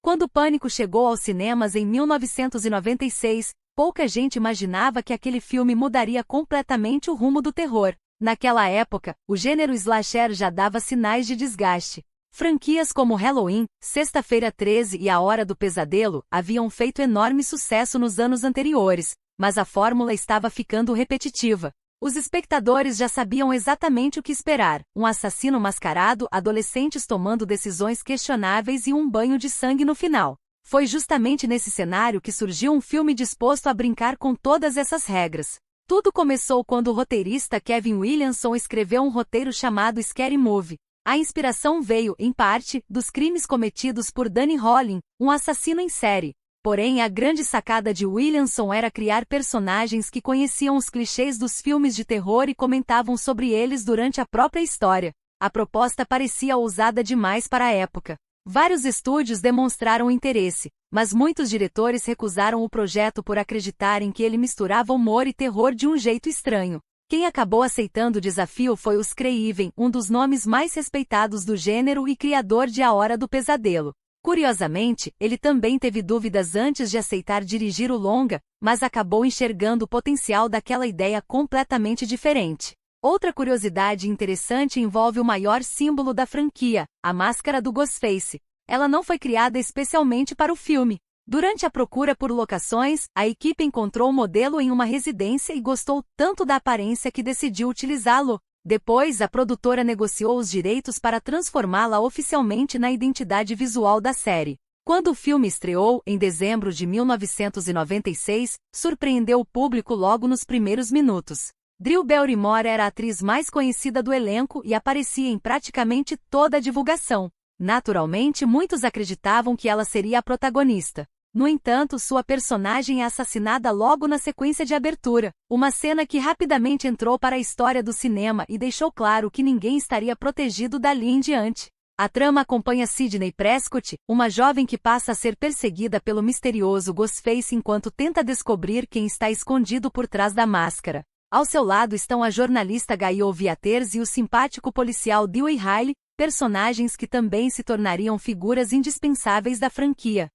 Quando Pânico chegou aos cinemas em 1996, pouca gente imaginava que aquele filme mudaria completamente o rumo do terror. Naquela época, o gênero slasher já dava sinais de desgaste. Franquias como Halloween, Sexta-feira 13 e A Hora do Pesadelo haviam feito enorme sucesso nos anos anteriores, mas a fórmula estava ficando repetitiva. Os espectadores já sabiam exatamente o que esperar: um assassino mascarado, adolescentes tomando decisões questionáveis e um banho de sangue no final. Foi justamente nesse cenário que surgiu um filme disposto a brincar com todas essas regras. Tudo começou quando o roteirista Kevin Williamson escreveu um roteiro chamado Scary Movie. A inspiração veio, em parte, dos crimes cometidos por Danny Holling, um assassino em série. Porém, a grande sacada de Williamson era criar personagens que conheciam os clichês dos filmes de terror e comentavam sobre eles durante a própria história. A proposta parecia ousada demais para a época. Vários estúdios demonstraram interesse, mas muitos diretores recusaram o projeto por acreditarem que ele misturava humor e terror de um jeito estranho. Quem acabou aceitando o desafio foi Wes Craven, um dos nomes mais respeitados do gênero e criador de A Hora do Pesadelo. Curiosamente, ele também teve dúvidas antes de aceitar dirigir o longa, mas acabou enxergando o potencial daquela ideia completamente diferente. Outra curiosidade interessante envolve o maior símbolo da franquia, a máscara do Ghostface. Ela não foi criada especialmente para o filme. Durante a procura por locações, a equipe encontrou o modelo em uma residência e gostou tanto da aparência que decidiu utilizá-lo. Depois, a produtora negociou os direitos para transformá-la oficialmente na identidade visual da série. Quando o filme estreou, em dezembro de 1996, surpreendeu o público logo nos primeiros minutos. Drew Barrymore era a atriz mais conhecida do elenco e aparecia em praticamente toda a divulgação. Naturalmente, muitos acreditavam que ela seria a protagonista. No entanto, sua personagem é assassinada logo na sequência de abertura, uma cena que rapidamente entrou para a história do cinema e deixou claro que ninguém estaria protegido dali em diante. A trama acompanha Sidney Prescott, uma jovem que passa a ser perseguida pelo misterioso Ghostface enquanto tenta descobrir quem está escondido por trás da máscara. Ao seu lado estão a jornalista Gail Viaters e o simpático policial Dewey Riley, personagens que também se tornariam figuras indispensáveis da franquia.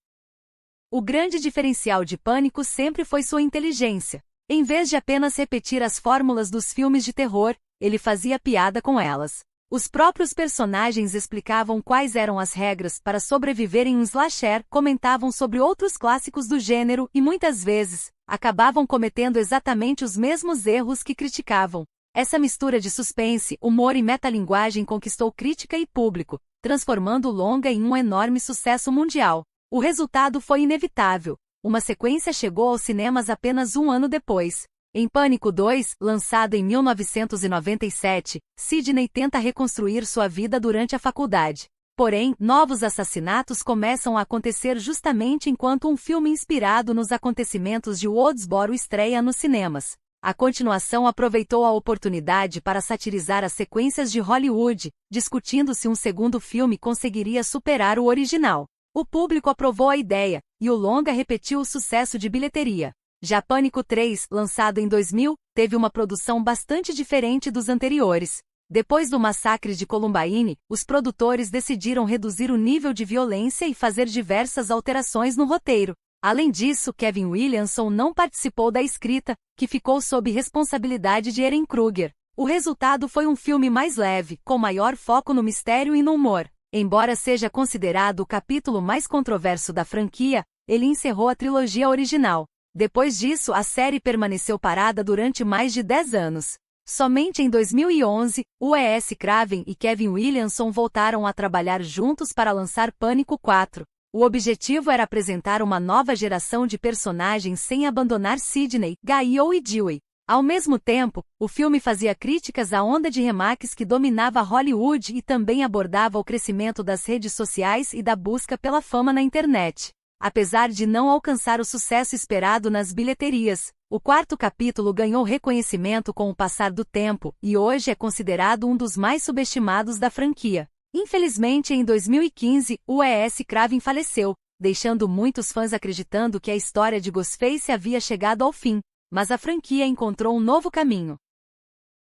O grande diferencial de Pânico sempre foi sua inteligência. Em vez de apenas repetir as fórmulas dos filmes de terror, ele fazia piada com elas. Os próprios personagens explicavam quais eram as regras para sobreviver em um slasher, comentavam sobre outros clássicos do gênero e, muitas vezes, acabavam cometendo exatamente os mesmos erros que criticavam. Essa mistura de suspense, humor e metalinguagem conquistou crítica e público, transformando o longa em um enorme sucesso mundial. O resultado foi inevitável. Uma sequência chegou aos cinemas apenas um ano depois. Em Pânico 2, lançado em 1997, Sidney tenta reconstruir sua vida durante a faculdade. Porém, novos assassinatos começam a acontecer justamente enquanto um filme inspirado nos acontecimentos de Woodsboro estreia nos cinemas. A continuação aproveitou a oportunidade para satirizar as sequências de Hollywood, discutindo se um segundo filme conseguiria superar o original. O público aprovou a ideia, e o longa repetiu o sucesso de bilheteria. Já Pânico 3, lançado em 2000, teve uma produção bastante diferente dos anteriores. Depois do massacre de Columbine, os produtores decidiram reduzir o nível de violência e fazer diversas alterações no roteiro. Além disso, Kevin Williamson não participou da escrita, que ficou sob responsabilidade de Ehren Kruger. O resultado foi um filme mais leve, com maior foco no mistério e no humor. Embora seja considerado o capítulo mais controverso da franquia, ele encerrou a trilogia original. Depois disso, a série permaneceu parada durante mais de 10 anos. Somente em 2011, Wes Craven e Kevin Williamson voltaram a trabalhar juntos para lançar Pânico 4. O objetivo era apresentar uma nova geração de personagens sem abandonar Sidney, Gail e Dewey. Ao mesmo tempo, o filme fazia críticas à onda de remakes que dominava Hollywood e também abordava o crescimento das redes sociais e da busca pela fama na internet. Apesar de não alcançar o sucesso esperado nas bilheterias, o quarto capítulo ganhou reconhecimento com o passar do tempo e hoje é considerado um dos mais subestimados da franquia. Infelizmente, em 2015, Wes Craven faleceu, deixando muitos fãs acreditando que a história de Ghostface havia chegado ao fim, mas a franquia encontrou um novo caminho.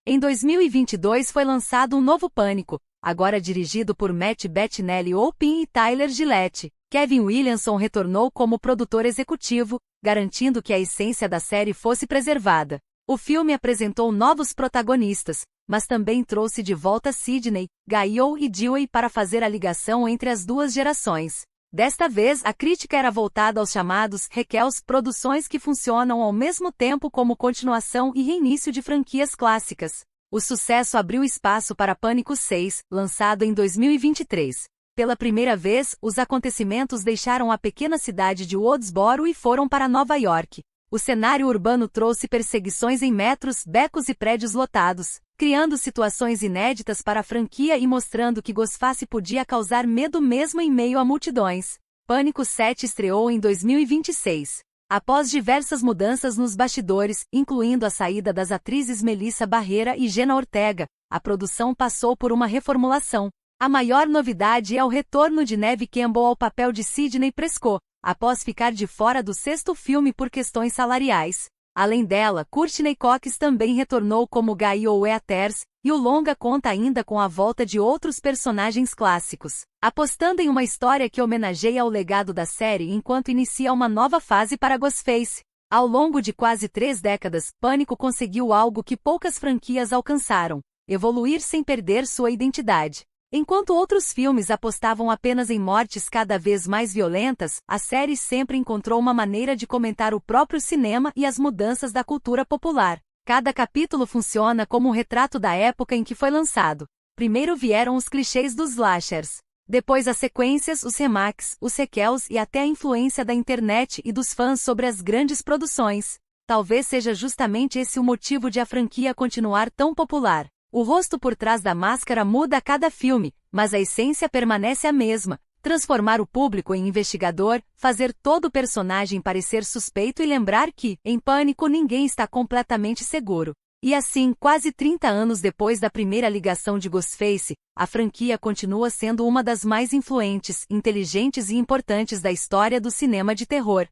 Em 2022 foi lançado um novo Pânico, agora dirigido por Matt Bettinelli Olpin e Tyler Gillette. Kevin Williamson retornou como produtor executivo, garantindo que a essência da série fosse preservada. O filme apresentou novos protagonistas, mas também trouxe de volta Sidney, Gaio e Dewey para fazer a ligação entre as duas gerações. Desta vez, a crítica era voltada aos chamados requels, produções que funcionam ao mesmo tempo como continuação e reinício de franquias clássicas. O sucesso abriu espaço para Pânico 6, lançado em 2023. Pela primeira vez, os acontecimentos deixaram a pequena cidade de Woodsboro e foram para Nova York. O cenário urbano trouxe perseguições em metros, becos e prédios lotados, criando situações inéditas para a franquia e mostrando que Ghostface podia causar medo mesmo em meio a multidões. Pânico 7 estreou em 2026. Após diversas mudanças nos bastidores, incluindo a saída das atrizes Melissa Barrera e Jenna Ortega, a produção passou por uma reformulação. A maior novidade é o retorno de Neve Campbell ao papel de Sidney Prescott, após ficar de fora do sexto filme por questões salariais. Além dela, Courtney Cox também retornou como Gaio Weathers, e o longa conta ainda com a volta de outros personagens clássicos, apostando em uma história que homenageia o legado da série enquanto inicia uma nova fase para Ghostface. Ao longo de quase 3 décadas, Pânico conseguiu algo que poucas franquias alcançaram: evoluir sem perder sua identidade. Enquanto outros filmes apostavam apenas em mortes cada vez mais violentas, a série sempre encontrou uma maneira de comentar o próprio cinema e as mudanças da cultura popular. Cada capítulo funciona como um retrato da época em que foi lançado. Primeiro vieram os clichês dos slashers. Depois as sequências, os remakes, os sequels e até a influência da internet e dos fãs sobre as grandes produções. Talvez seja justamente esse o motivo de a franquia continuar tão popular. O rosto por trás da máscara muda a cada filme, mas a essência permanece a mesma: transformar o público em investigador, fazer todo personagem parecer suspeito e lembrar que, em Pânico, ninguém está completamente seguro. E assim, quase 30 anos depois da primeira ligação de Ghostface, a franquia continua sendo uma das mais influentes, inteligentes e importantes da história do cinema de terror.